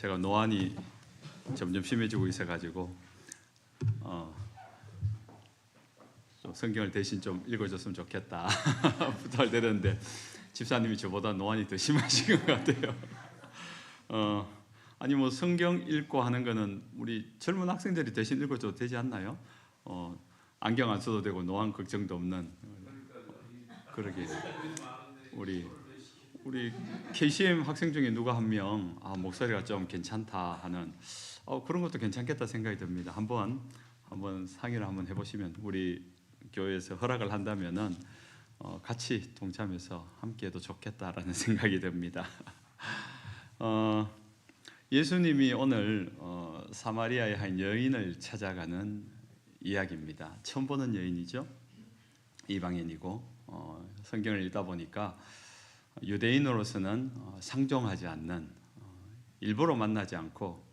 제가 노안이 점점 심해지고 있어가지고 좀 성경을 대신 좀 읽어줬으면 좋겠다 부탁을 드렸는데 집사님이 저보다 노안이 더 심하신 것 같아요. 아니 뭐 성경 읽고 하는 거는 우리 젊은 학생들이 대신 읽어줘도 되지 않나요? 안경 안 써도 되고 노안 걱정도 없는 그러게 우리 KCM 학생 중에 누가 한 명 목소리가 좀 괜찮다 하는 그런 것도 괜찮겠다 생각이 듭니다. 한번 상의를 한번 해보시면 우리 교회에서 허락을 한다면은 같이 동참해서 함께해도 좋겠다라는 생각이 듭니다. 예수님이 오늘 사마리아의 한 여인을 찾아가는 이야기입니다. 처음 보는 여인이죠. 이방인이고 성경을 읽다 보니까 유대인으로서는 상종하지 않는, 일부러 만나지 않고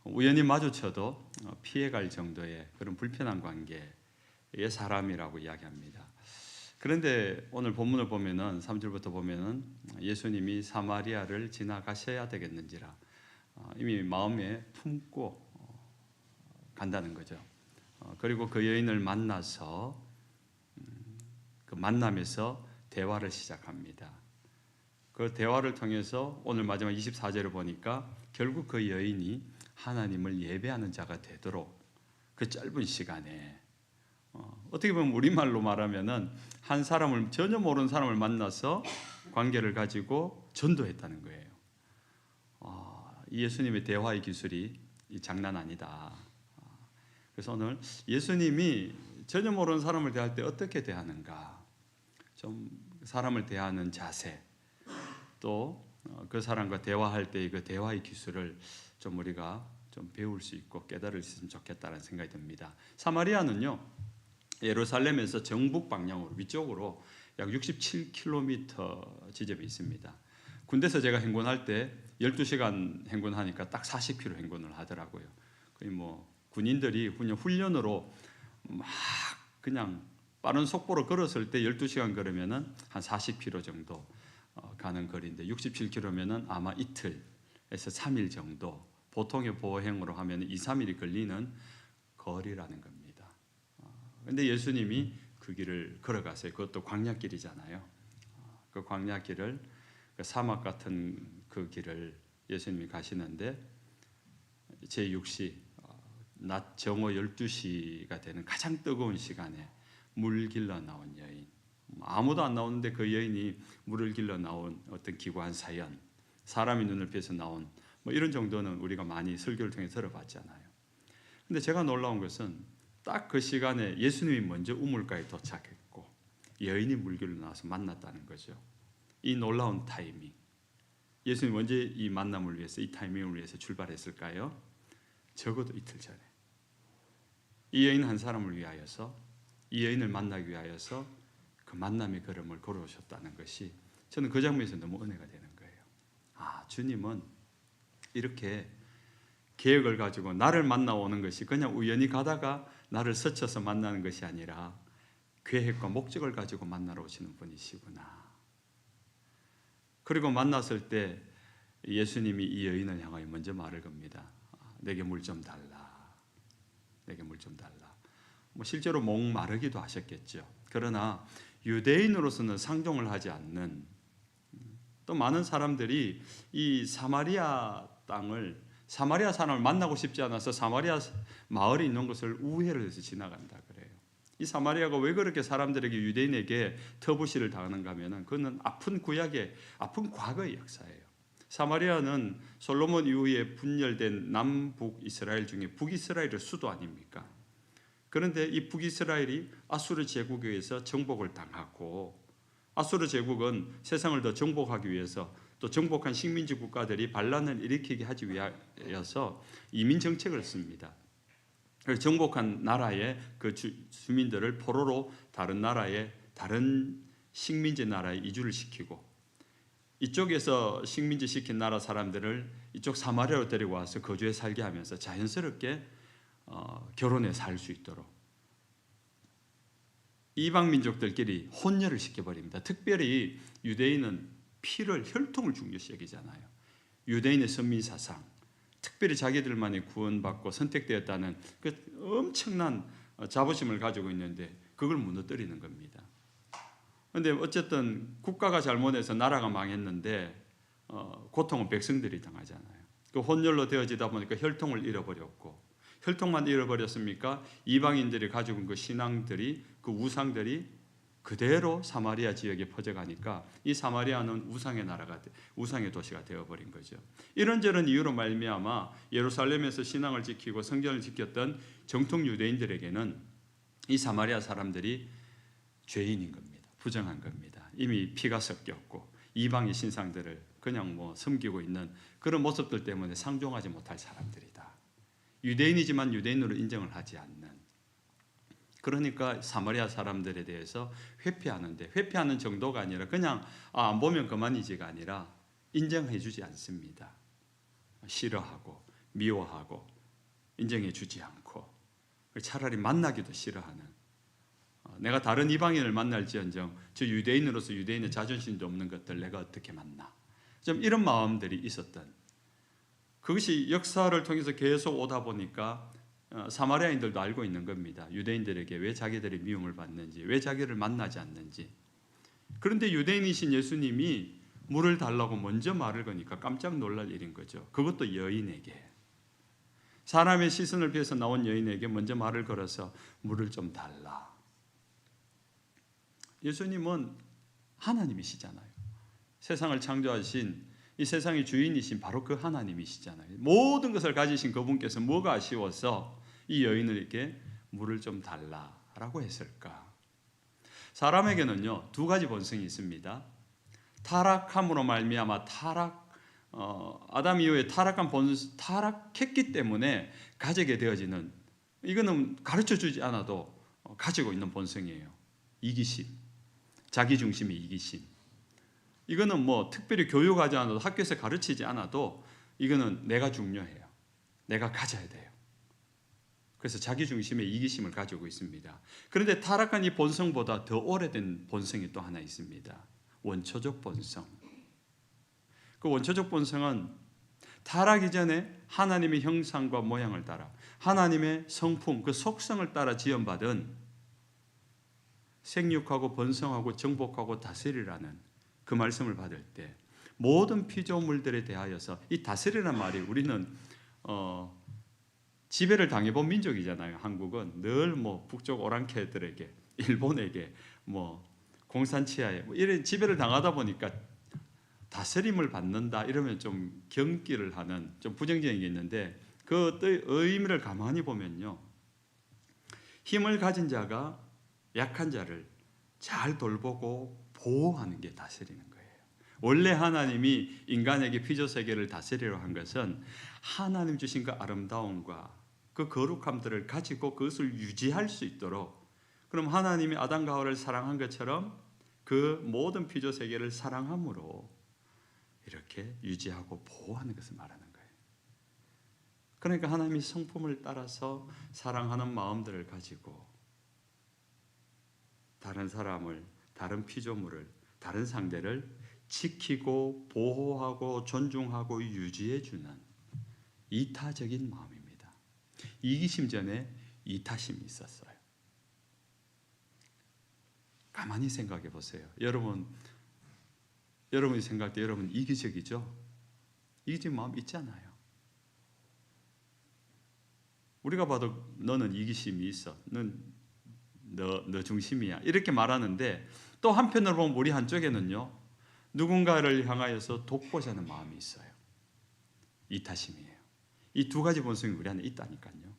우연히 마주쳐도 피해갈 정도의 그런 불편한 관계의 사람이라고 이야기합니다. 그런데 오늘 본문을 보면은 3절부터 보면은 예수님이 사마리아를 지나가셔야 되겠는지라 이미 마음에 품고 간다는 거죠. 그리고 그 여인을 만나서 그 만남에서 대화를 시작합니다. 그 대화를 통해서 오늘 마지막 24절을 보니까 결국 그 여인이 하나님을 예배하는 자가 되도록 그 짧은 시간에 어떻게 보면 우리말로 말하면은 한 사람을 전혀 모르는 사람을 만나서 관계를 가지고 전도했다는 거예요. 이 예수님의 대화의 기술이 장난 아니다. 그래서 오늘 예수님이 전혀 모르는 사람을 대할 때 어떻게 대하는가, 좀 사람을 대하는 자세, 또 그 사람과 대화할 때의 그 대화의 기술을 좀 우리가 좀 배울 수 있고 깨달을 수 있으면 좋겠다는 생각이 듭니다. 사마리아는요, 예루살렘에서 정북 방향으로 위쪽으로 약 67km 지점에 있습니다. 군대에서 제가 행군할 때 12시간 행군하니까 딱 40km 행군을 하더라고요. 거의 뭐 군인들이 그냥 훈련으로 막 그냥 빠른 속보로 걸었을 때 12시간 걸으면은 한 40km 정도 가는 거리인데 67km면은 아마 이틀에서 3일 정도, 보통의 보행으로 하면 2, 3일이 걸리는 거리라는 겁니다. 근데 예수님이 그 길을 걸어가세요. 그것도 광야길이잖아요. 그 광야길을, 그 사막 같은 그 길을 예수님이 가시는데 제6시 낮 정오 12시가 되는 가장 뜨거운 시간에 물 길러 나온 여인, 아무도 안 나오는데 그 여인이 물을 길러 나온 어떤 기구한 사연, 사람의 눈을 피해서 나온 뭐 이런 정도는 우리가 많이 설교를 통해 들어봤잖아요. 근데 제가 놀라운 것은 딱 그 시간에 예수님이 먼저 우물가에 도착했고 여인이 물 길러 나와서 만났다는 거죠. 이 놀라운 타이밍, 예수님이 언제 이 만남을 위해서, 이 타이밍을 위해서 출발했을까요? 적어도 이틀 전에 이 여인 한 사람을 위하여서, 이 여인을 만나기 위하여서 그 만남의 걸음을 걸어오셨다는 것이 저는 그 장면에서 너무 은혜가 되는 거예요. 주님은 이렇게 계획을 가지고 나를 만나오는 것이 그냥 우연히 가다가 나를 스쳐서 만나는 것이 아니라 계획과 목적을 가지고 만나러 오시는 분이시구나. 그리고 만났을 때 예수님이 이 여인을 향하여 먼저 말을 겁니다. 내게 물 좀 달라. 내게 물 좀 달라. 뭐 실제로 목마르기도 하셨겠죠. 그러나 유대인으로서는 상종을 하지 않는, 또 많은 사람들이 이 사마리아 땅을, 사마리아 사람을 만나고 싶지 않아서 사마리아 마을에 있는 것을 우회를 해서 지나간다 그래요. 이 사마리아가 왜 그렇게 사람들에게, 유대인에게 터부시를 당하는가 하면은 그거는 아픈 구약의, 아픈 과거의 역사예요. 사마리아는 솔로몬 이후에 분열된 남북 이스라엘 중에 북이스라엘의 수도 아닙니까? 그런데 이 북이스라엘이 아수르 제국에 의해서 정복을 당하고, 아수르 제국은 세상을 더 정복하기 위해서, 또 정복한 식민지 국가들이 반란을 일으키게 하기 위하여서 이민 정책을 씁니다. 그래서 정복한 나라의 그 주민들을 포로로 다른 나라에, 다른 식민지 나라에 이주를 시키고, 이쪽에서 식민지 시킨 나라 사람들을 이쪽 사마리아로 데리고 와서 거주해 살게 하면서 자연스럽게 결혼해 살 수 있도록 이방 민족들끼리 혼혈을 시켜버립니다. 특별히 유대인은 피를, 혈통을 중요시 여기잖아요. 유대인의 선민사상, 특별히 자기들만이 구원받고 선택되었다는 그 엄청난 자부심을 가지고 있는데 그걸 무너뜨리는 겁니다. 그런데 어쨌든 국가가 잘못해서 나라가 망했는데 고통은 백성들이 당하잖아요. 그 혼혈로 되어지다 보니까 혈통을 잃어버렸고, 혈통만 잃어버렸습니까? 이방인들이 가지고 있는 그 신앙들이, 그 우상들이 그대로 사마리아 지역에 퍼져가니까 이 사마리아는 우상의 나라가, 우상의 도시가 되어버린 거죠. 이런저런 이유로 말미암아 예루살렘에서 신앙을 지키고 성전을 지켰던 정통 유대인들에게는 이 사마리아 사람들이 죄인인 겁니다. 부정한 겁니다. 이미 피가 섞였고 이방의 신상들을 그냥 섬기고 있는 그런 모습들 때문에 상종하지 못할 사람들이다. 유대인이지만 유대인으로 인정을 하지 않는. 그러니까 사마리아 사람들에 대해서 회피하는데, 회피하는 정도가 아니라 그냥 안 보면 그만이지가 아니라 인정해 주지 않습니다. 싫어하고 미워하고 인정해 주지 않고 차라리 만나기도 싫어하는, 내가 다른 이방인을 만날지언정 저 유대인으로서 유대인의 자존심도 없는 것들 내가 어떻게 만나, 좀 이런 마음들이 있었던, 그것이 역사를 통해서 계속 오다 보니까 사마리아인들도 알고 있는 겁니다. 유대인들에게 왜 자기들이 미움을 받는지, 왜 자기를 만나지 않는지. 그런데 유대인이신 예수님이 물을 달라고 먼저 말을 거니까 깜짝 놀랄 일인 거죠. 그것도 여인에게, 사람의 시선을 피해서 나온 여인에게 먼저 말을 걸어서 물을 좀 달라. 예수님은 하나님이시잖아요. 세상을 창조하신 이 세상의 주인이신 바로 그 하나님이시잖아요. 모든 것을 가지신 그분께서 뭐가 아쉬워서 이 여인에게 물을 좀 달라라고 했을까? 사람에게는요, 두 가지 본성이 있습니다. 타락함으로 말미암아 아담 이후에 타락했기 때문에 가지게 되어지는, 이거는 가르쳐 주지 않아도 가지고 있는 본성이에요. 이기심, 자기중심의 이기심. 이거는 특별히 교육하지 않아도 학교에서 가르치지 않아도 이거는 내가 중요해요. 내가 가져야 돼요. 그래서 자기중심의 이기심을 가지고 있습니다. 그런데 타락한 이 본성보다 더 오래된 본성이 또 하나 있습니다. 원초적 본성. 그 원초적 본성은 타락 이전에 하나님의 형상과 모양을 따라 하나님의 성품, 그 속성을 따라 지음받은 생육하고 번성하고 정복하고 다스리라는 그 말씀을 받을 때 모든 피조물들에 대하여서, 이 다스리라는 말이, 우리는 지배를 당해본 민족이잖아요. 한국은 늘 북쪽 오랑캐들에게, 일본에게, 공산치하에 이런 지배를 당하다 보니까 다스림을 받는다 이러면 좀 경기를 하는, 좀 부정적인 게 있는데 그 의미를 가만히 보면요, 힘을 가진 자가 약한 자를 잘 돌보고 보호하는 게 다스리는 거예요. 원래 하나님이 인간에게 피조세계를 다스리려 한 것은 하나님 주신 그 아름다움과 그 거룩함들을 가지고 그것을 유지할 수 있도록, 그럼 하나님이 아담과 하와를 사랑한 것처럼 그 모든 피조세계를 사랑함으로 이렇게 유지하고 보호하는 것을 말하는 거예요. 그러니까 하나님이 성품을 따라서 사랑하는 마음들을 가지고 다른 사람을, 다른 피조물을, 다른 상대를 지키고 보호하고 존중하고 유지해주는 이타적인 마음입니다. 이기심 전에 이타심이 있었어요. 가만히 생각해 보세요. 여러분이 생각할 때 여러분 이기적이죠? 이기적인 마음 있잖아요. 우리가 봐도 너는 이기심이 있어. 너 중심이야. 이렇게 말하는데 또 한편으로 보면 우리 한쪽에는요, 누군가를 향하여서 돕고자 하는 마음이 있어요. 이타심이에요. 이 두 가지 본성이 우리 안에 있다니까요.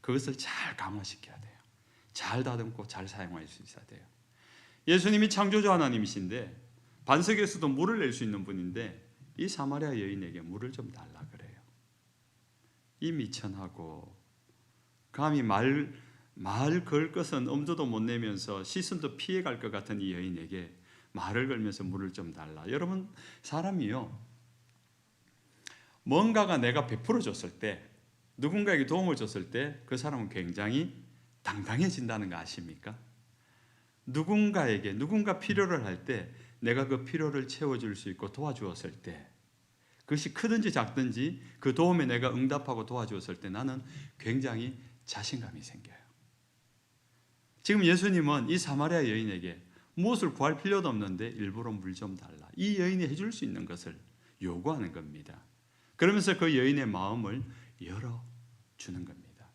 그것을 잘 강화시켜야 돼요. 잘 다듬고 잘 사용할 수 있어야 돼요. 예수님이 창조주 하나님이신데 반석에서도 물을 낼 수 있는 분인데 이 사마리아 여인에게 물을 좀 달라 그래요. 이 미천하고 감히 말 걸 것은 엄두도 못 내면서 시선도 피해갈 것 같은 이 여인에게 말을 걸면서 물을 좀 달라. 여러분, 사람이요, 뭔가가 내가 베풀어 줬을 때, 누군가에게 도움을 줬을 때 그 사람은 굉장히 당당해진다는 거 아십니까? 누군가 필요를 할 때 내가 그 필요를 채워줄 수 있고 도와주었을 때 그것이 크든지 작든지 그 도움에 내가 응답하고 도와주었을 때 나는 굉장히 자신감이 생겨요. 지금 예수님은 이 사마리아 여인에게 무엇을 구할 필요도 없는데 일부러 물 좀 달라. 이 여인이 해줄 수 있는 것을 요구하는 겁니다. 그러면서 그 여인의 마음을 열어주는 겁니다.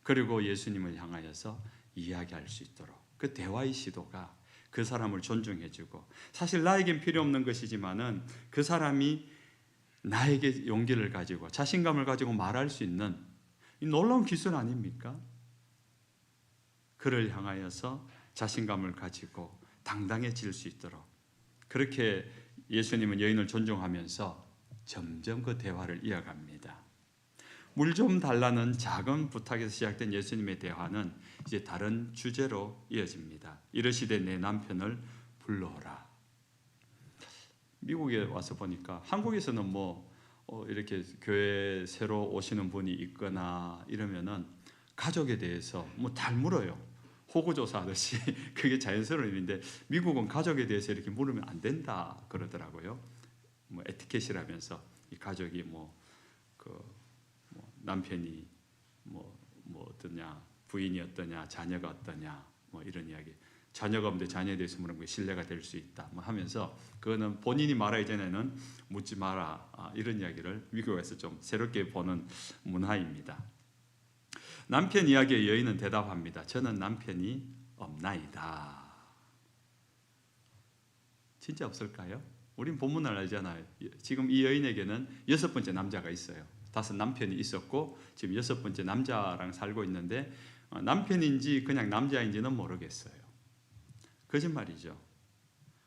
그리고 예수님을 향하여서 이야기할 수 있도록 그 대화의 시도가 그 사람을 존중해주고, 사실 나에겐 필요 없는 것이지만은 그 사람이 나에게 용기를 가지고 자신감을 가지고 말할 수 있는 이 놀라운 기술 아닙니까? 그를 향하여서 자신감을 가지고 당당해질 수 있도록 그렇게 예수님은 여인을 존중하면서 점점 그 대화를 이어갑니다. 물 좀 달라는 작은 부탁에서 시작된 예수님의 대화는 이제 다른 주제로 이어집니다. 이르시되 내 남편을 불러오라. 미국에 와서 보니까 한국에서는 이렇게 교회 새로 오시는 분이 있거나 이러면은 가족에 대해서 잘 물어요. 호구조사 하듯이 그게 자연스러운 일인데 미국은 가족에 대해서 이렇게 물으면 안 된다 그러더라고요. 에티켓이라면서 이 가족이 남편이 어떠냐, 부인이 어떠냐, 자녀가 어떠냐, 이런 이야기. 자녀가 없는데 자녀에 대해서 물으면 신뢰가 될 수 있다. 하면서 그거는 본인이 말하기 전에는 묻지 마라. 이런 이야기를 미국에서 좀 새롭게 보는 문화입니다. 남편 이야기에 여인은 대답합니다. 저는 남편이 없나이다. 진짜 없을까요? 우린 본문을 알잖아요. 지금 이 여인에게는 6번째 남자가 있어요. 5 남편이 있었고 지금 6번째 남자랑 살고 있는데 남편인지 그냥 남자인지는 모르겠어요. 거짓말이죠.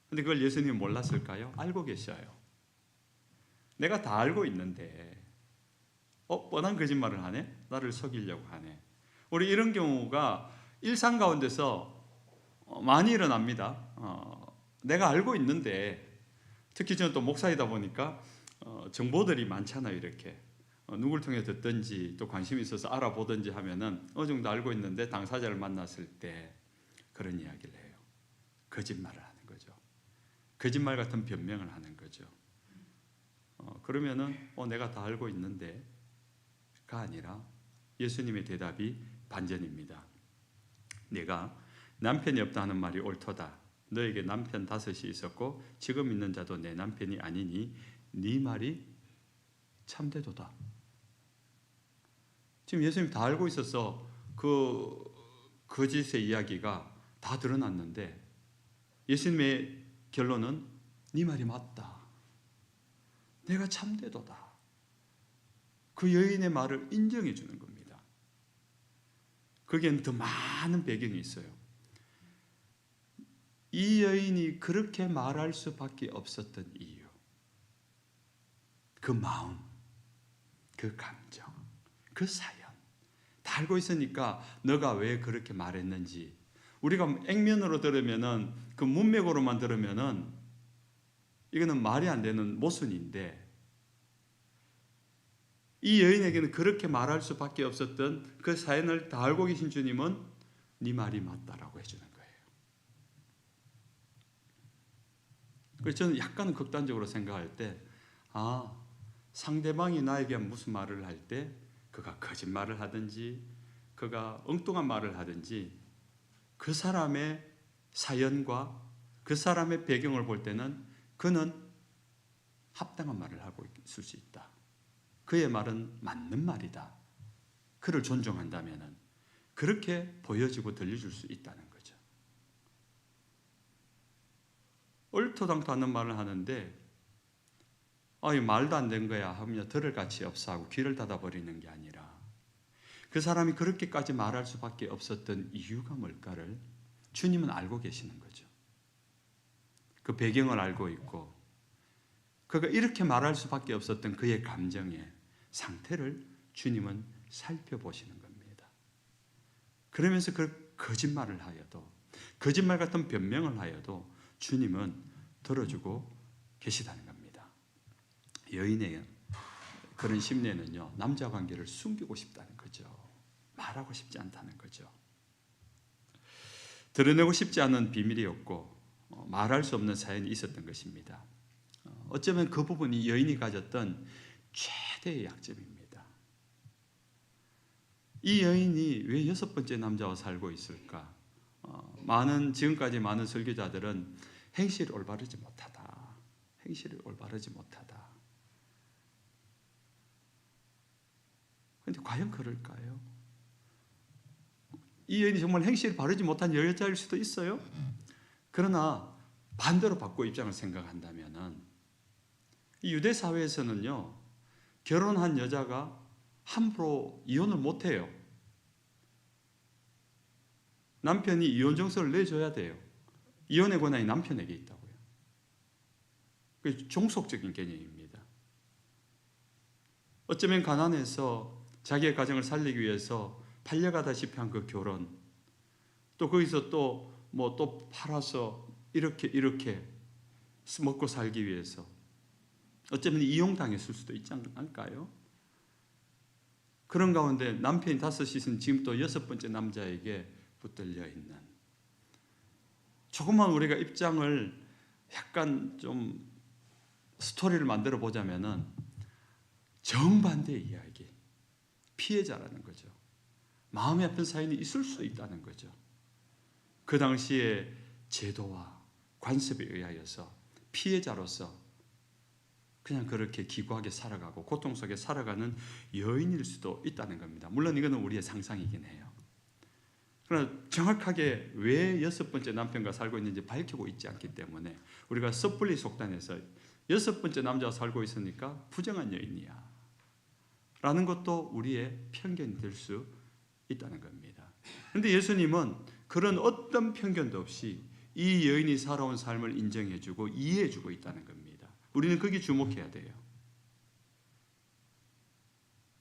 근데 그걸 예수님이 몰랐을까요? 알고 계셔요. 내가 다 알고 있는데 뻔한 거짓말을 하네? 나를 속이려고 하네. 우리 이런 경우가 일상 가운데서 많이 일어납니다. 내가 알고 있는데, 특히 저는 또 목사이다 보니까 정보들이 많잖아요. 이렇게 누굴 통해 듣든지 또 관심이 있어서 알아보든지 하면은 어느 정도 알고 있는데 당사자를 만났을 때 그런 이야기를 해요. 거짓말을 하는 거죠. 거짓말 같은 변명을 하는 거죠. 그러면은 내가 다 알고 있는데 가 아니라 예수님의 대답이 반전입니다. 내가 남편이 없다 하는 말이 옳도다. 너에게 남편 5이 있었고 지금 있는 자도 내 남편이 아니니 네 말이 참되도다. 지금 예수님 다 알고 있어서 그 거짓의 이야기가 다 드러났는데 예수님의 결론은 네 말이 맞다. 내가 참되도다. 그 여인의 말을 인정해 주는 겁니다. 거기에는 더 많은 배경이 있어요. 이 여인이 그렇게 말할 수밖에 없었던 이유, 그 마음, 그 감정, 그 사연 다 알고 있으니까 너가 왜 그렇게 말했는지, 우리가 액면으로 들으면은, 그 문맥으로만 들으면은 이거는 말이 안 되는 모순인데 이 여인에게는 그렇게 말할 수밖에 없었던 그 사연을 다 알고 계신 주님은 네 말이 맞다라고 해주는 거예요. 그래서 저는 약간 극단적으로 생각할 때 상대방이 나에게 무슨 말을 할 때 그가 거짓말을 하든지 그가 엉뚱한 말을 하든지 그 사람의 사연과 그 사람의 배경을 볼 때는 그는 합당한 말을 하고 있을 수 있다. 그의 말은 맞는 말이다. 그를 존중한다면 그렇게 보여지고 들려줄 수 있다는 거죠. 얼토당토 않는 말을 하는데 이 말도 안 된 거야 하며 들을 가치 없어 하고 귀를 닫아버리는 게 아니라 그 사람이 그렇게까지 말할 수밖에 없었던 이유가 뭘까를 주님은 알고 계시는 거죠. 그 배경을 알고 있고 그가 이렇게 말할 수밖에 없었던 그의 감정의 상태를 주님은 살펴보시는 겁니다. 그러면서 그 거짓말을 하여도, 거짓말 같은 변명을 하여도 주님은 들어주고 계시다는 겁니다. 여인의 그런 심리는요, 남자 관계를 숨기고 싶다는 거죠. 말하고 싶지 않다는 거죠. 드러내고 싶지 않은 비밀이었고 말할 수 없는 사연이 있었던 것입니다. 어쩌면 그 부분이 여인이 가졌던 최대의 약점입니다. 이 여인이 왜 6번째 남자와 살고 있을까? 지금까지 많은 설교자들은 행실이 올바르지 못하다. 행실이 올바르지 못하다. 그런데 과연 그럴까요? 이 여인이 정말 행실이 바르지 못한 여자일 수도 있어요. 그러나 반대로 바꿔 입장을 생각한다면 이 유대 사회에서는요, 결혼한 여자가 함부로 이혼을 못해요. 남편이 이혼 정서를 내줘야 돼요. 이혼의 권한이 남편에게 있다고요. 그게 종속적인 개념입니다. 어쩌면 가난해서 자기의 가정을 살리기 위해서 팔려가다시피 한 그 결혼, 또 거기서 또 팔아서 이렇게 먹고 살기 위해서 어쩌면 이용당했을 수도 있지 않을까요? 그런 가운데 남편이 5잇은 지금 또 6번째 남자에게 붙들려 있는, 조금만 우리가 입장을 약간 좀 스토리를 만들어 보자면은 정반대의 이야기, 피해자라는 거죠. 마음이 아픈 사연이 있을 수 있다는 거죠. 그 당시에 제도와 관습에 의하여서 피해자로서 그냥 그렇게 기구하게 살아가고 고통 속에 살아가는 여인일 수도 있다는 겁니다. 물론 이거는 우리의 상상이긴 해요. 그러나 정확하게 왜 6번째 남편과 살고 있는지 밝히고 있지 않기 때문에 우리가 섣불리 속단해서 6번째 남자와 살고 있으니까 부정한 여인이야 라는 것도 우리의 편견이 될 수 있다는 겁니다. 그런데 예수님은 그런 어떤 편견도 없이 이 여인이 살아온 삶을 인정해주고 이해해주고 있다는 겁니다. 우리는 거기에 주목해야 돼요.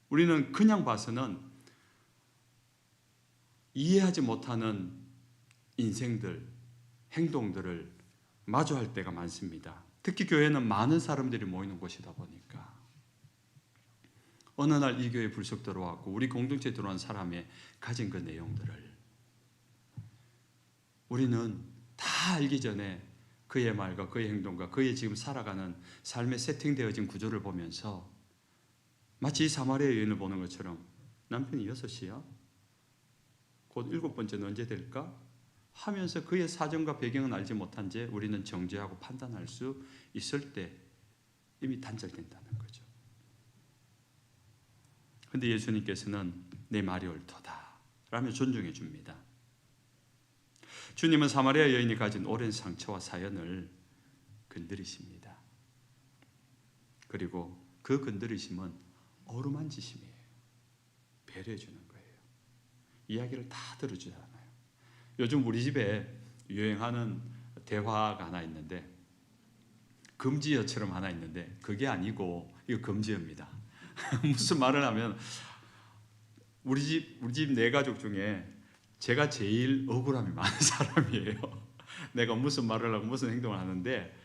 우리는 그냥 봐서는 이해하지 못하는 인생들, 행동들을 마주할 때가 많습니다. 특히 교회는 많은 사람들이 모이는 곳이다 보니까 어느 날 이 교회에 불쑥 들어왔고 우리 공동체에 들어온 사람의 가진 그 내용들을 우리는 다 알기 전에 그의 말과 그의 행동과 그의 지금 살아가는 삶에 세팅되어진 구조를 보면서 마치 이 사마리아 여인을 보는 것처럼 남편이 6이야? 곧 7번째는 언제 될까? 하면서 그의 사정과 배경은 알지 못한 채 우리는 정죄하고 판단할 수 있을 때 이미 단절된다는 거죠. 그런데 예수님께서는 내 말이 옳도다 라며 존중해 줍니다. 주님은 사마리아 여인이 가진 오랜 상처와 사연을 건드리십니다. 그리고 그 건드리심은 어루만지심이에요. 배려해 주는 거예요. 이야기를 다 들어주잖아요. 요즘 우리 집에 유행하는 대화가 하나 있는데, 금지어처럼 하나 있는데 그게 아니고 이거 금지어입니다. 무슨 말을 하면 우리 집 네 가족 중에 제가 제일 억울함이 많은 사람이에요. 내가 무슨 말을 하고 무슨 행동을 하는데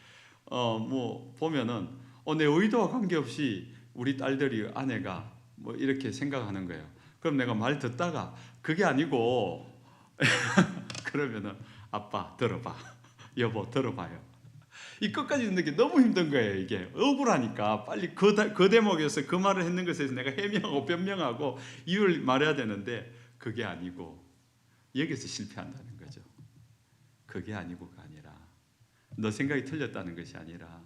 보면은 내 의도와 관계없이 우리 딸들이 아내가 이렇게 생각하는 거예요. 그럼 내가 말 듣다가 그게 아니고 그러면은 아빠 들어봐, 여보 들어봐요. 이 끝까지 듣는 게 너무 힘든 거예요. 이게 억울하니까 빨리 그 대목에서 그 말을 했는 것에 대해서 내가 해명하고 변명하고 이유를 말해야 되는데 그게 아니고 여기서 실패한다는 거죠. 그게 아니고가 아니라 너 생각이 틀렸다는 것이 아니라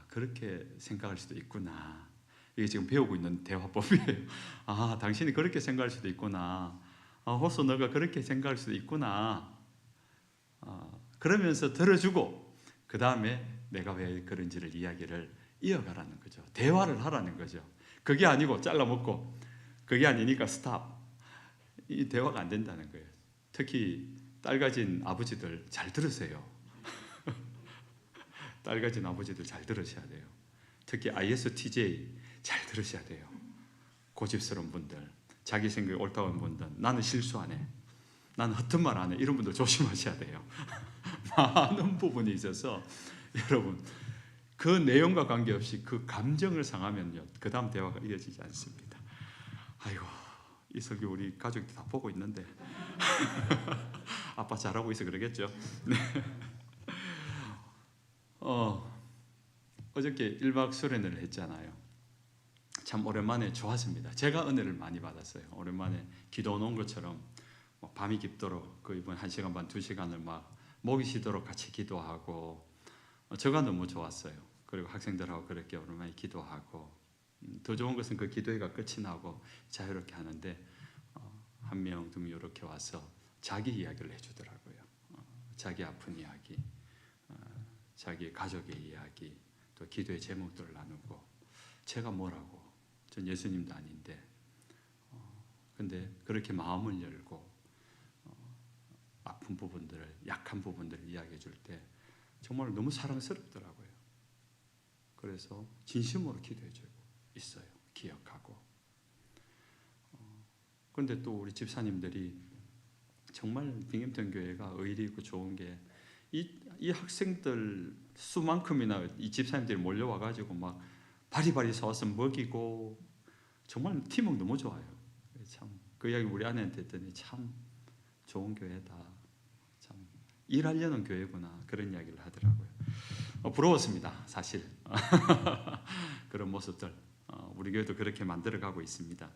그렇게 생각할 수도 있구나. 이게 지금 배우고 있는 대화법이에요. 당신이 그렇게 생각할 수도 있구나. 호소 너가 그렇게 생각할 수도 있구나. 그러면서 들어주고 그 다음에 내가 왜 그런지를 이야기를 이어가라는 거죠. 대화를 하라는 거죠. 그게 아니고 잘라먹고 그게 아니니까 스탑. 이 대화가 안 된다는 거예요. 특히 딸 가진 아버지들 잘 들으세요. 딸 가진 아버지들 잘 들으셔야 돼요. 특히 ISTJ 잘 들으셔야 돼요. 고집스러운 분들, 자기 생각이 옳다고 하는 분들, 나는 실수 안 해, 나는 허튼 말 안 해, 이런 분들 조심하셔야 돼요. 많은 부분이 있어서 여러분 그 내용과 관계없이 그 감정을 상하면요 그 다음 대화가 이어지지 않습니다. 아이고 이 설교 우리 가족들 다 보고 있는데 아빠 잘하고 있어 그러겠죠. 네. 어저께 1박 수련회를 했잖아요. 참 오랜만에 좋았습니다. 제가 은혜를 많이 받았어요. 오랜만에 기도 온 것처럼 밤이 깊도록 그 이번 1시간 반 2시간을 막 목이 쉬도록 같이 기도하고 저가 너무 좋았어요. 그리고 학생들하고 그렇게 오랜만에 기도하고 더 좋은 것은 그 기도회가 끝이 나고 자유롭게 하는데 한 명, 두 명 이렇게 와서 자기 이야기를 해주더라고요. 자기 아픈 이야기, 자기 가족의 이야기, 또 기도의 제목들을 나누고 제가 뭐라고 전 예수님도 아닌데 근데 그렇게 마음을 열고 아픈 부분들을 약한 부분들을 이야기해 줄 때 정말 너무 사랑스럽더라고요. 그래서 진심으로 기도해 주고 있어요. 기억하고. 그런데 또 우리 집사님들이 정말 빙햄턴 교회가 의리 있고 좋은 게 이 학생들 수만큼이나 이 집사님들이 몰려와 가지고 막 바리바리 사와서 먹이고 정말 팀워크 너무 좋아요. 참 그 이야기 우리 아내한테 했더니 참 좋은 교회다. 참 일하려는 교회구나 그런 이야기를 하더라고요. 부러웠습니다. 사실 그런 모습들 우리 교회도 그렇게 만들어가고 있습니다.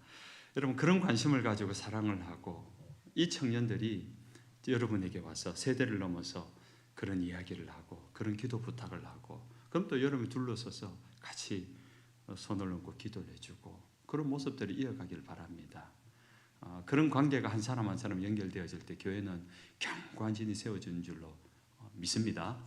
여러분 그런 관심을 가지고 사랑을 하고 이 청년들이 여러분에게 와서 세대를 넘어서 그런 이야기를 하고 그런 기도 부탁을 하고 그럼 또 여러분이 둘러서서 같이 손을 얹고 기도를 해주고 그런 모습들을 이어가길 바랍니다. 그런 관계가 한 사람 한 사람 연결되어질 때 교회는 견고한 진이 세워지는 줄로 믿습니다.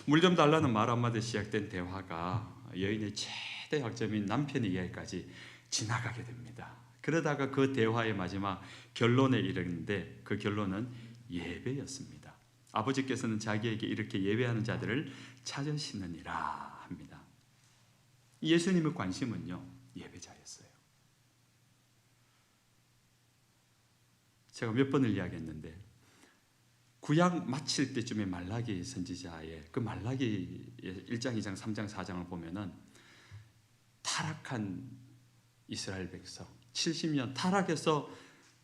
물 좀 달라는 말 한마디 시작된 대화가 여인의 최대 약점인 남편의 이야기까지 지나가게 됩니다. 그러다가 그 대화의 마지막 결론에 이르는데 그 결론은 예배였습니다. 아버지께서는 자기에게 이렇게 예배하는 자들을 찾으시느니라 합니다. 예수님의 관심은요 예배자였어요. 제가 몇 번을 이야기했는데 구약 마칠 때쯤에 말라기 선지자의 그 말라기 1장, 2장, 3장, 4장을 보면은 타락한 이스라엘 백성 70년 타락해서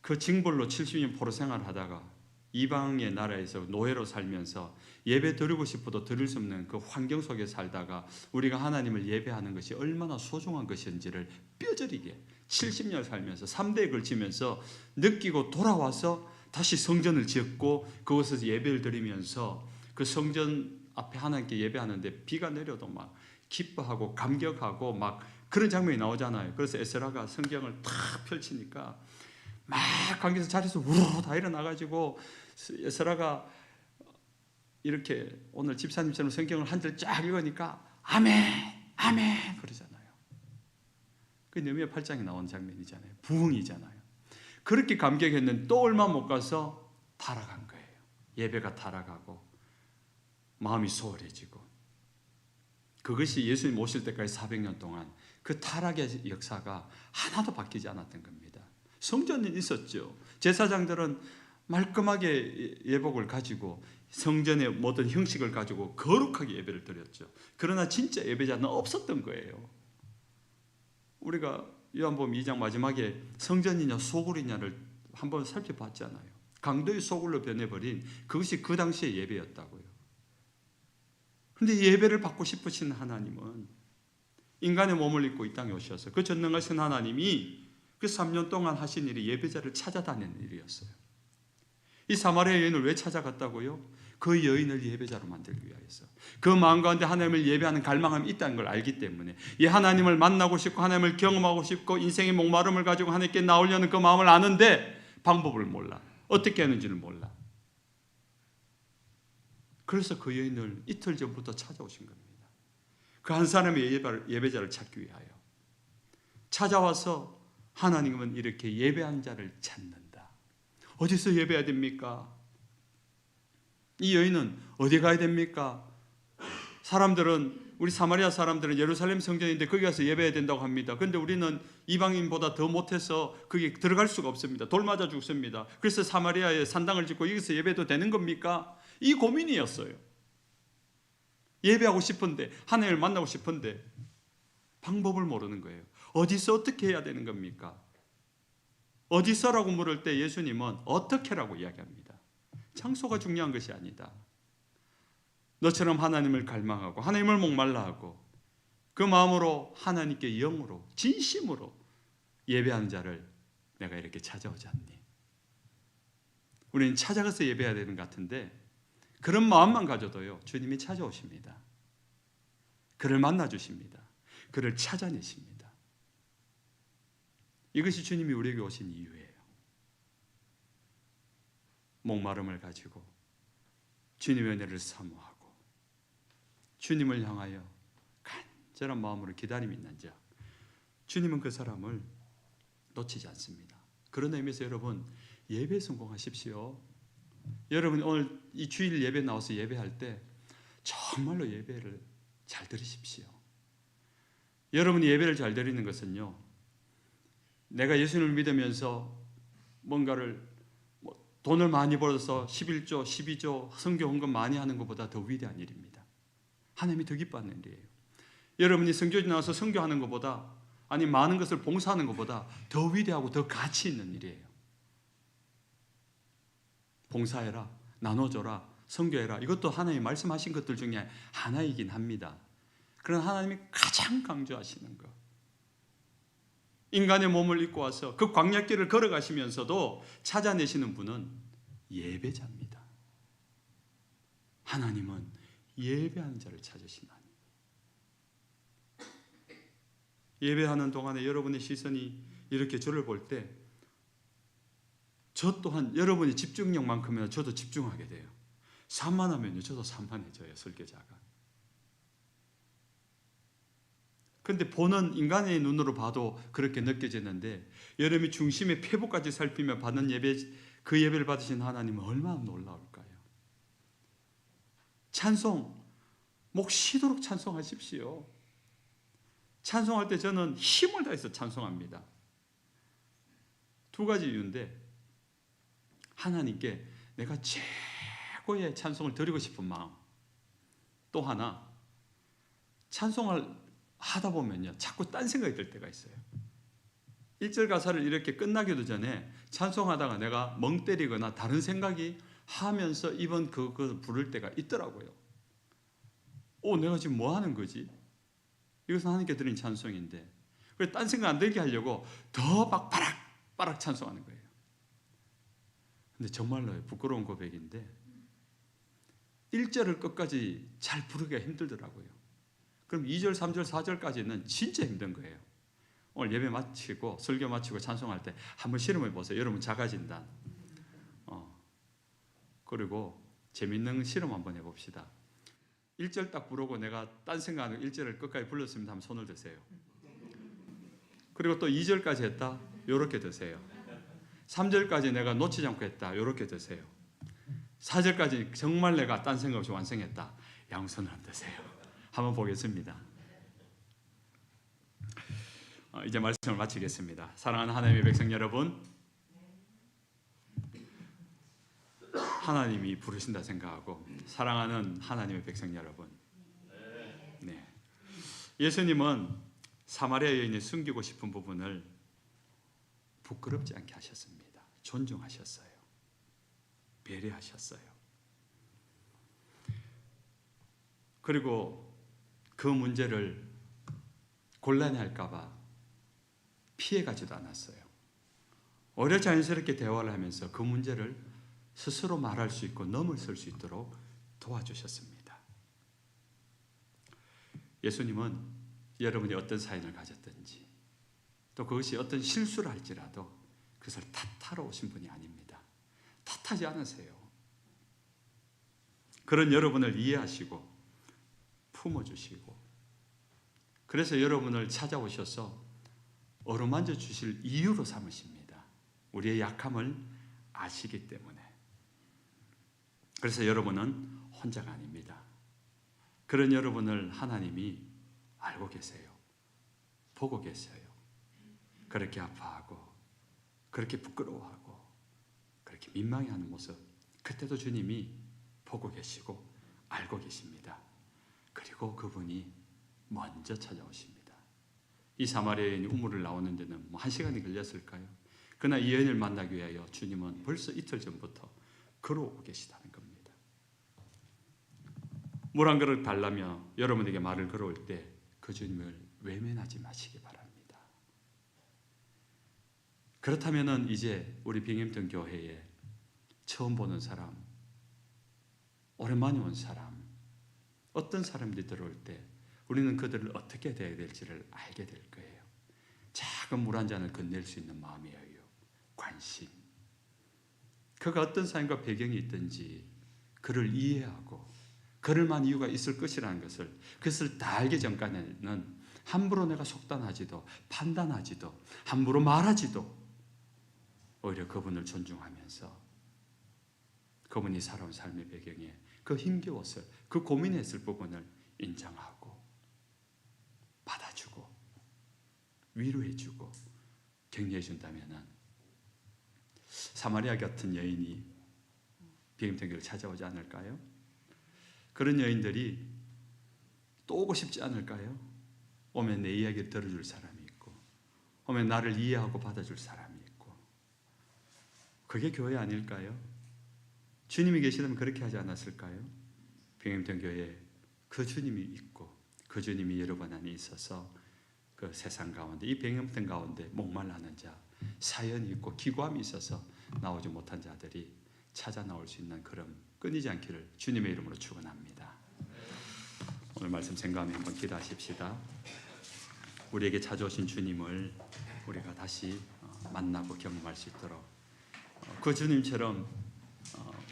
그 징벌로 70년 포로 생활하다가 이방의 나라에서 노예로 살면서 예배 드리고 싶어도 드릴 수 없는 그 환경 속에 살다가 우리가 하나님을 예배하는 것이 얼마나 소중한 것인지를 뼈저리게 70년 살면서 3대에 걸치면서 느끼고 돌아와서 다시 성전을 지었고 그곳에서 예배를 드리면서 그 성전 앞에 하나님께 예배하는데 비가 내려도 막 기뻐하고 감격하고 막 그런 장면이 나오잖아요. 그래서 에스라가 성경을 탁 펼치니까 막 관계에서 자리에서 우르르 다 일어나가지고 에스라가 이렇게 오늘 집사님처럼 성경을 한 절 쫙 읽으니까 아멘 아멘 그러잖아요. 그 느헤미야 8장에 나온 장면이잖아요. 부흥이잖아요. 그렇게 감격했는데 또 얼마 못 가서 타락한 거예요. 예배가 타락하고 마음이 소홀해지고 그것이 예수님 오실 때까지 400년 동안 그 타락의 역사가 하나도 바뀌지 않았던 겁니다. 성전은 있었죠. 제사장들은 말끔하게 예복을 가지고 성전의 모든 형식을 가지고 거룩하게 예배를 드렸죠. 그러나 진짜 예배자는 없었던 거예요. 우리가 요한복음 2장 마지막에 성전이냐 소굴이냐를 한번 살펴봤잖아요. 강도의 소굴로 변해버린 그것이 그 당시의 예배였다고요. 그런데 예배를 받고 싶으신 하나님은 인간의 몸을 입고 이 땅에 오셔서 그 전능하신 하나님이 그 3년 동안 하신 일이 예배자를 찾아다니는 일이었어요. 이 사마리아 여인을 왜 찾아갔다고요? 그 여인을 예배자로 만들기 위하여서 그 마음 가운데 하나님을 예배하는 갈망함이 있다는 걸 알기 때문에 이 하나님을 만나고 싶고 하나님을 경험하고 싶고 인생의 목마름을 가지고 하나님께 나오려는 그 마음을 아는데 방법을 몰라. 어떻게 하는지를 몰라. 그래서 그 여인을 이틀 전부터 찾아오신 겁니다. 그 한 사람의 예배자를 찾기 위하여 찾아와서 하나님은 이렇게 예배한 자를 찾는다. 어디서 예배해야 됩니까? 이 여인은 어디 가야 됩니까? 사람들은 우리 사마리아 사람들은 예루살렘 성전인데 거기 가서 예배해야 된다고 합니다. 그런데 우리는 이방인보다 더 못해서 거기 들어갈 수가 없습니다. 돌 맞아 죽습니다. 그래서 사마리아에 산당을 짓고 여기서 예배도 되는 겁니까? 이 고민이었어요. 예배하고 싶은데 하나님을 만나고 싶은데 방법을 모르는 거예요. 어디서 어떻게 해야 되는 겁니까? 어디서라고 물을 때 예수님은 어떻게라고 이야기합니다. 장소가 중요한 것이 아니다. 너처럼 하나님을 갈망하고 하나님을 목말라하고 그 마음으로 하나님께 영으로 진심으로 예배하는 자를 내가 이렇게 찾아오지 않니? 우리는 찾아가서 예배해야 되는 것 같은데 그런 마음만 가져도요 주님이 찾아오십니다. 그를 만나주십니다. 그를 찾아내십니다. 이것이 주님이 우리에게 오신 이유예요. 목마름을 가지고 주님의 은혜를 사모하고 주님을 향하여 간절한 마음으로 기다림 있는 자, 주님은 그 사람을 놓치지 않습니다. 그런 의미에서 여러분 예배 성공하십시오. 여러분 오늘 이 주일 예배 나와서 예배할 때 정말로 예배를 잘 들으십시오. 여러분이 예배를 잘 드리는 것은요, 내가 예수님을 믿으면서 뭔가를 돈을 많이 벌어서 11조, 12조 성교 헌금 많이 하는 것보다 더 위대한 일입니다. 하나님이 더 기뻐하는 일이에요. 여러분이 성교지 나와서 성교하는 것보다, 아니 많은 것을 봉사하는 것보다 더 위대하고 더 가치 있는 일이에요. 봉사해라, 나눠줘라, 성교해라. 이것도 하나님이 말씀하신 것들 중에 하나이긴 합니다. 그러나 하나님이 가장 강조하시는 것, 인간의 몸을 입고 와서 그 광야길을 걸어가시면서도 찾아내시는 분은 예배자입니다. 하나님은 예배하는 자를 찾으시나니. 예배하는 동안에 여러분의 시선이 이렇게 저를 볼 때 저 또한 여러분의 집중력만큼은 저도 집중하게 돼요. 산만하면요 저도 산만해져요. 설교자가. 그런데 보는 인간의 눈으로 봐도 그렇게 느껴지는데 여러분이 중심의 폐부까지 살피며 받는 예배, 그 예배를 받으신 하나님은 얼마나 놀라울까요? 찬송, 목 쉬도록 찬송하십시오. 찬송할 때 저는 힘을 다해서 찬송합니다. 두 가지 이유인데, 하나님께 내가 최고의 찬송을 드리고 싶은 마음, 또 하나 찬송을 하다 보면요 자꾸 딴 생각이 들 때가 있어요. 1절 가사를 이렇게 끝나기도 전에 찬송하다가 내가 멍 때리거나 다른 생각이 하면서 이번 그거 부를 때가 있더라고요. 내가 지금 뭐 하는 거지? 이것은 하나님께 드린 찬송인데, 그래서 딴 생각 안 들게 하려고 더 막 바락바락 찬송하는 거예요. 근데 정말로 부끄러운 고백인데 1절을 끝까지 잘 부르기가 힘들더라고요. 그럼 2절, 3절, 4절까지는 진짜 힘든 거예요. 오늘 예배 마치고 설교 마치고 찬송할 때 한번 실험해 보세요. 여러분 자가진단. 그리고 재밌는 실험 한번 해봅시다. 1절 딱 부르고 내가 딴 생각하는 1절을 끝까지 불렀습니다 하면 손을 드세요. 그리고 또 2절까지 했다, 요렇게 드세요. 3절까지 내가 놓치지 않고 했다, 요렇게 드세요. 4절까지 정말 내가 딴 생각 없이 완성했다, 양손을 드세요. 한번 보겠습니다. 이제 말씀을 마치겠습니다. 사랑하는 하나님의 백성 여러분, 하나님이 부르신다 생각하고 사랑하는 하나님의 백성 여러분, 네. 예수님은 사마리아 여인이 숨기고 싶은 부분을 부끄럽지 않게 하셨습니다. 존중하셨어요. 배려하셨어요. 그리고 그 문제를 곤란해할까 봐 피해가지도 않았어요. 오히려 자연스럽게 대화를 하면서 그 문제를 스스로 말할 수 있고 넘어설 수 있도록 도와주셨습니다. 예수님은 여러분이 어떤 사연을 가졌든지 또 그것이 어떤 실수를 할지라도 그것을 탓하러 오신 분이 아닙니다. 탓하지 않으세요. 그런 여러분을 이해하시고 품어주시고, 그래서 여러분을 찾아오셔서 어루만져 주실 이유로 삼으십니다. 우리의 약함을 아시기 때문에. 그래서 여러분은 혼자가 아닙니다. 그런 여러분을 하나님이 알고 계세요. 보고 계세요. 그렇게 아파하고 그렇게 부끄러워하고 그렇게 민망해하는 모습, 그때도 주님이 보고 계시고 알고 계십니다. 그리고 그분이 먼저 찾아오십니다. 이 사마리아 여인이 우물을 나오는 데는 1시간이 걸렸을까요? 그러나 이 여인을 만나기 위하여 주님은 벌써 이틀 전부터 걸어오고 계시다는 겁니다. 물 한 그릇 달라며 여러분에게 말을 걸어올 때 그 주님을 외면하지 마시기 바랍니다. 그렇다면 이제 우리 빙햄턴 교회에 처음 보는 사람, 오랜만에 온 사람, 어떤 사람들이 들어올 때 우리는 그들을 어떻게 대해야 될지를 알게 될 거예요. 작은 물 한 잔을 건넬 수 있는 마음이에요. 관심. 그가 어떤 삶과 배경이 있든지 그를 이해하고 그를 만 이유가 있을 것이라는 그것을 다 알기 전까지는 함부로 내가 속단하지도 판단하지도 함부로 말하지도 오히려 그분을 존중하면서 그분이 살아온 삶의 배경에 그 힘겨웠을 그 고민했을 부분을 인정하고 받아주고 위로해주고 격려해준다면 사마리아 같은 여인이 빙햄턴 교회를 찾아오지 않을까요? 그런 여인들이 또 오고 싶지 않을까요? 오면 내 이야기를 들어줄 사람이 있고 오면 나를 이해하고 받아줄 사람이 있고 그게 교회 아닐까요? 주님이 계시다면 그렇게 하지 않았을까요? 빙햄턴 교회에 그 주님이 있고 그 주님이 여러분 안에 있어서 그 세상 가운데 이 빙햄턴 가운데 목말라는 자, 사연이 있고 기구함이 있어서 나오지 못한 자들이 찾아 나올 수 있는 그런 끊이지 않기를 주님의 이름으로 축원합니다. 오늘 말씀 생각하며 한번 기도하십시다. 우리에게 찾아오신 주님을 우리가 다시 만나고 경험할 수 있도록 그 주님처럼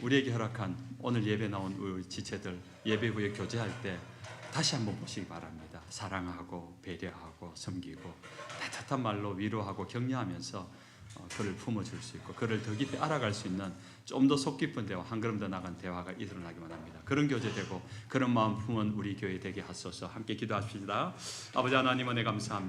우리에게 허락한 오늘 예배 나온 우리 지체들 예배 후에 교제할 때 다시 한번 보시기 바랍니다. 사랑하고 배려하고 섬기고 따뜻한 말로 위로하고 격려하면서 그를 품어줄 수 있고 그를 더 깊이 알아갈 수 있는 좀 더 속 깊은 대화, 한 걸음 더 나간 대화가 일어나기만 합니다. 그런 교제되고 그런 마음 품은 우리 교회 되게 하소서. 함께 기도하십시다. 아버지 하나님 은혜 감사합니다.